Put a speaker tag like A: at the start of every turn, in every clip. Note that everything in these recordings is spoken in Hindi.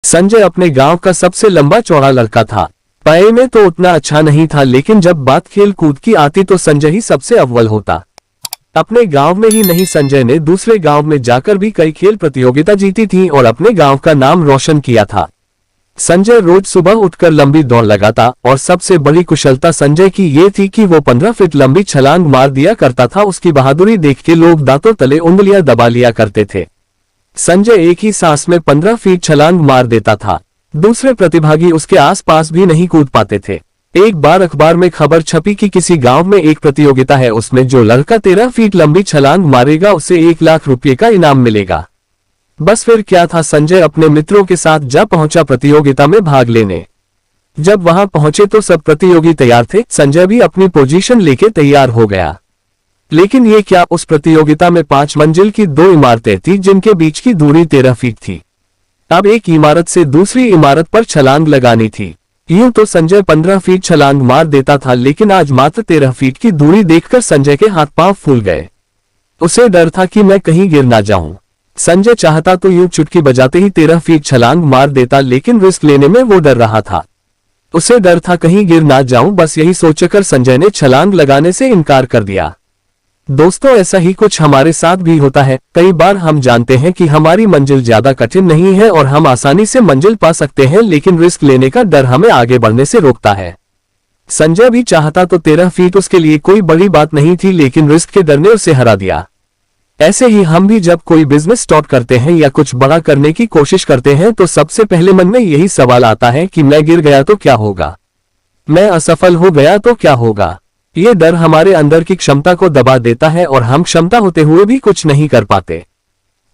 A: संजय अपने गांव का सबसे लंबा चौड़ा लड़का था। पढ़ाई में तो उतना अच्छा नहीं था, लेकिन जब बात खेल कूद की आती तो संजय ही सबसे अव्वल होता। अपने गांव में ही नहीं, संजय ने दूसरे गांव में जाकर भी कई खेल प्रतियोगिता जीती थी और अपने गांव का नाम रोशन किया था। संजय रोज सुबह उठकर लंबी दौड़ लगाता और सबसे बड़ी कुशलता संजय की ये थी कि वो 15 फीट लंबी छलांग मार दिया करता था। उसकी बहादुरी देख के लोग दांतों तले उंगलियां दबा लिया करते थे। संजय एक ही सांस में 15 फीट छलांग मार देता था। दूसरे प्रतिभागी उसके आसपास भी नहीं कूद पाते थे। एक बार अखबार में खबर छपी कि किसी गांव में एक प्रतियोगिता है, उसमें जो लड़का 13 फीट लंबी छलांग मारेगा उसे 1 लाख रुपये का इनाम मिलेगा। बस फिर क्या था, संजय अपने मित्रों के साथ जा पहुंचा प्रतियोगिता में भाग लेने। जब वहां पहुंचे तो सब प्रतियोगी तैयार थे। संजय भी अपनी पोजीशन लेके तैयार हो गया। लेकिन ये क्या, उस प्रतियोगिता में 5 मंजिल की 2 इमारतें थी जिनके बीच की दूरी 13 फीट थी। अब एक इमारत से दूसरी इमारत पर छलांग लगानी थी। यूं तो संजय 15 फीट छलांग मार देता था, लेकिन आज मात्र 13 फीट की दूरी देखकर संजय के हाथ पांव फूल गए। उसे डर था कि मैं कहीं गिर ना जाऊं। संजय चाहता तो यूं चुटकी बजाते ही 13 फीट छलांग मार देता, लेकिन रिस्क लेने में वो डर रहा था। उसे डर था कहीं गिर ना जाऊं। बस यही सोचकर संजय ने छलांग लगाने से इनकार कर दिया। दोस्तों, ऐसा ही कुछ हमारे साथ भी होता है। कई बार हम जानते हैं कि हमारी मंजिल ज्यादा कठिन नहीं है और हम आसानी से मंजिल पा सकते हैं, लेकिन रिस्क लेने का डर हमें आगे बढ़ने से रोकता है। संजय भी चाहता तो 13 फीट उसके लिए कोई बड़ी बात नहीं थी, लेकिन रिस्क के डर ने उसे हरा दिया। ऐसे ही हम भी जब कोई बिजनेस स्टार्ट करते हैं या कुछ बड़ा करने की कोशिश करते हैं तो सबसे पहले मन में यही सवाल आता है कि मैं गिर गया तो क्या होगा, मैं असफल हो गया तो क्या होगा। ये डर हमारे अंदर की क्षमता को दबा देता है और हम क्षमता होते हुए भी कुछ नहीं कर पाते,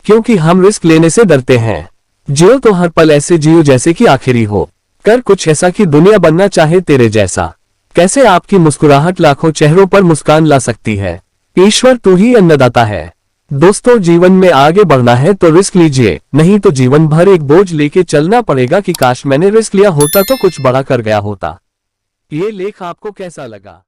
A: क्योंकि हम रिस्क लेने से डरते हैं। जियो तो हर पल ऐसे जियो जैसे कि आखिरी हो। कर कुछ ऐसा कि दुनिया बनना चाहे तेरे जैसा। कैसे आपकी मुस्कुराहट लाखों चेहरों पर मुस्कान ला सकती है। ईश्वर तू ही अन्नदाता है। दोस्तों, जीवन में आगे बढ़ना है तो रिस्क लीजिए, नहीं तो जीवन भर एक बोझ लेके चलना पड़ेगा कि काश मैंने रिस्क लिया होता तो कुछ बड़ा कर गया होता। ये लेख आपको कैसा लगा?